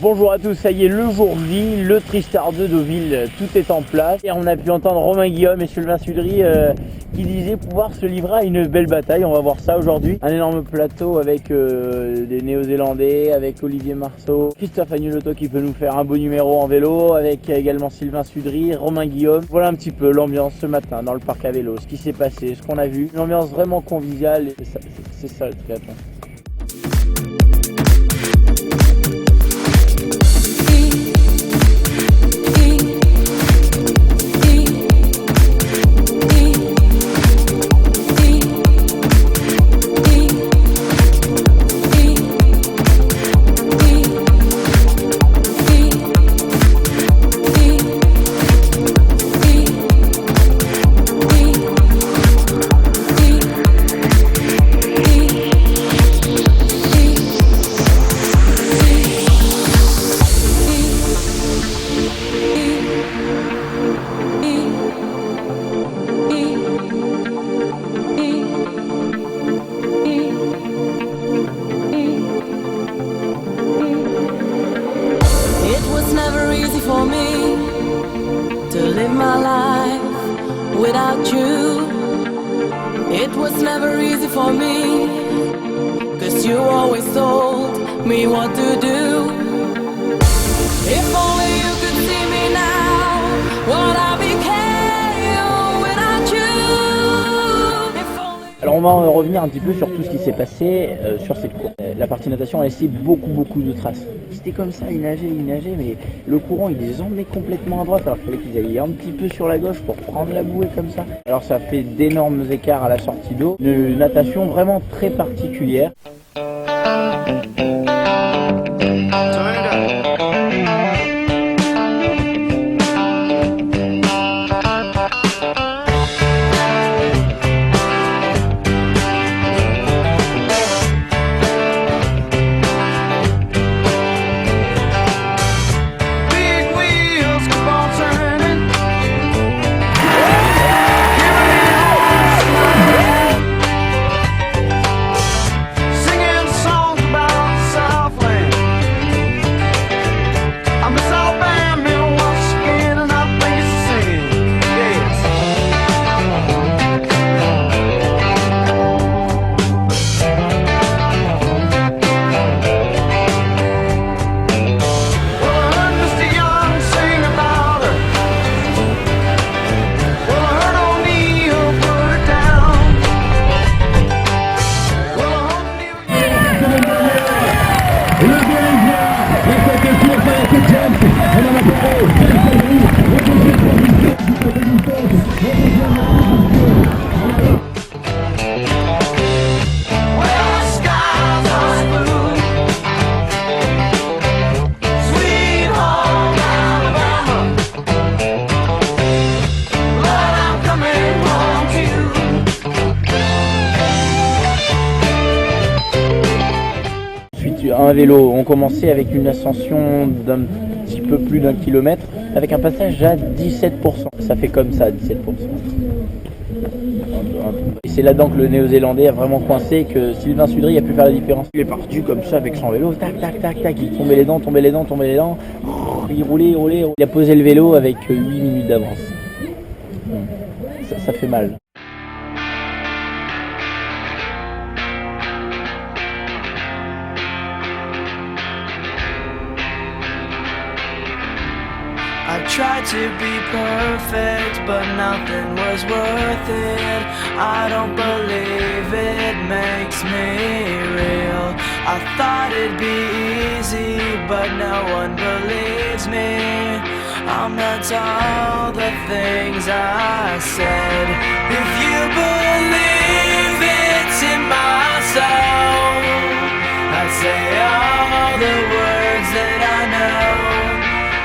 Bonjour à tous, ça y est, le jour J, le Tristar de Deauville, tout est en place. Et on a pu entendre Romain Guillaume et Sylvain Sudry qui disaient pouvoir se livrer à une belle bataille. On va voir ça aujourd'hui. Un énorme plateau avec des Néo-Zélandais, avec Olivier Marceau, Christophe Agnolotto qui peut nous faire un beau numéro en vélo, avec également Sylvain Sudry, Romain Guillaume. Voilà un petit peu l'ambiance ce matin dans le parc à vélo, ce qui s'est passé, ce qu'on a vu. Une ambiance vraiment conviviale, et c'est ça le triathlon. For me to live my life without you. It was never easy for me, 'cause you always told me what to do. If only you could see me now, what I became without you. Alors on va revenir un petit peu sur tout ce qui s'est passé sur cette course. La partie natation a laissé beaucoup de traces. C'était comme ça, ils nageaient, mais le courant il les emmenait complètement à droite, alors qu'il fallait qu'ils aillent un petit peu sur la gauche pour prendre la bouée comme ça. Alors ça fait d'énormes écarts à la sortie d'eau, une natation vraiment très particulière. Un vélo, on commençait avec une ascension d'un petit peu plus d'1 kilomètre avec un passage à 17%. Ça fait comme ça, 17%. Et c'est là-dedans que le Néo-Zélandais a vraiment coincé, que Sylvain Sudry a pu faire la différence. Il est parti comme ça avec son vélo, tac, il tombait les dents. Il roulait. Il a posé le vélo avec 8 minutes d'avance. Ça fait mal. I tried to be perfect, but nothing was worth it. I don't believe it makes me real. I thought it'd be easy, but no one believes me. I'm not all the things I said. If you believe it's in my soul, I'd say all the words that I know,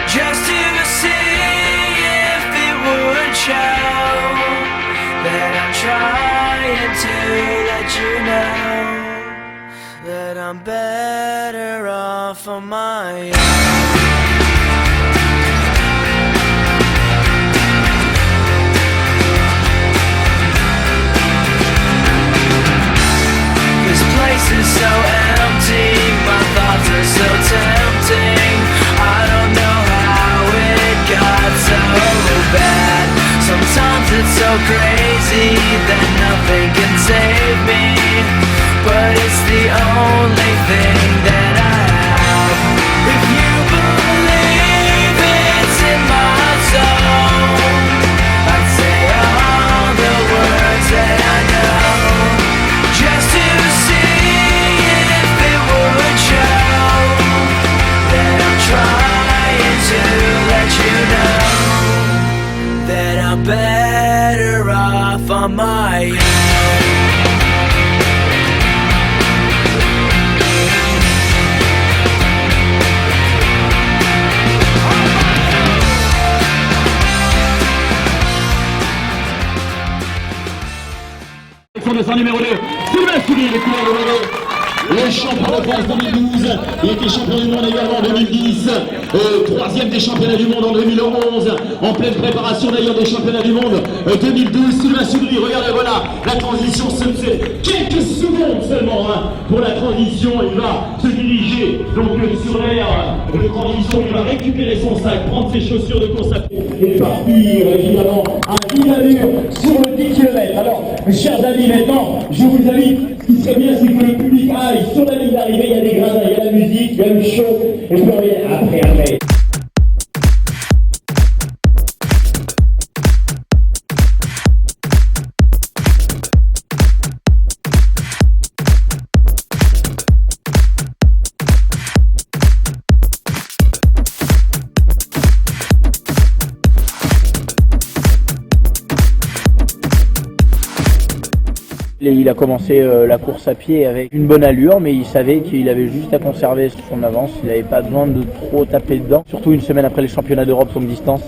just to see if it would show that I'm trying to let you know that I'm better off on my own. This place is so empty, my thoughts are so tempting. en numéro 2, Sylvain Soulier, les couleurs de Bordeaux. Le champion de France 2012, il était champion du monde également en 2010, troisième des championnats du monde en 2011, en pleine préparation d'ailleurs des championnats du monde 2012. Sylvain Soudry, regardez, voilà, la transition se fait quelques secondes seulement pour la transition. Il va se diriger donc sur l'air de transition, il va récupérer son sac, prendre ses chaussures de course à pied et partir évidemment à vive allure sur le 10 km. Alors, mes chers amis, maintenant, je vous invite, ce qui serait bien, c'est que le public aille sur la ligne d'arrivée, il y a des gradins, il y a la musique, il y a le show, et puis on revient après. Il a commencé la course à pied avec une bonne allure, mais il savait qu'il avait juste à conserver son avance. Il n'avait pas besoin de trop taper dedans, surtout une semaine après les championnats d'Europe longue distance.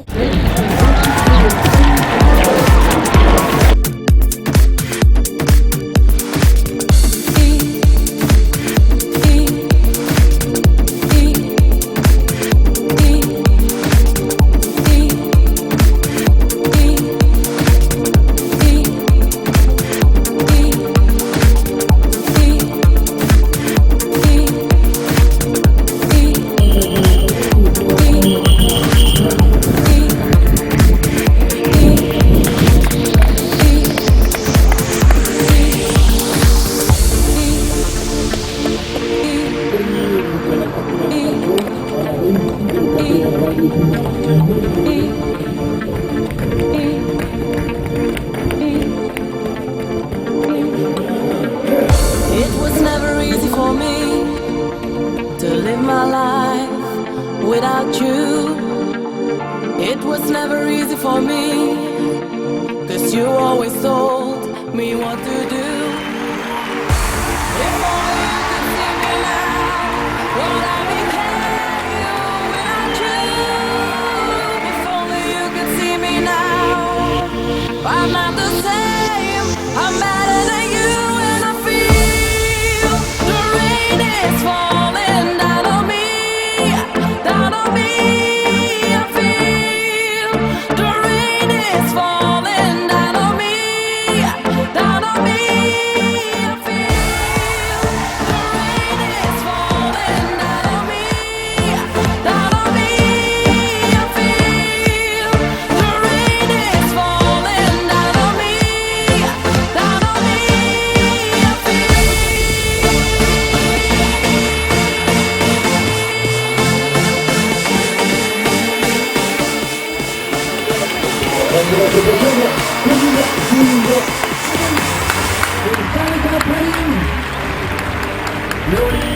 It was never easy for me to live my life without you. It was never easy for me, 'cause you always told me what to do. If only you could see me now, what I became without you. If only you could see me now, I'm not the same, I'm better than you. And I feel the rain is falling down on me, down on me. I feel the rain is falling down on me, down on me. I feel the rain is falling down on me, down on me. I feel the rain is falling down on me, down on me. I feel. Le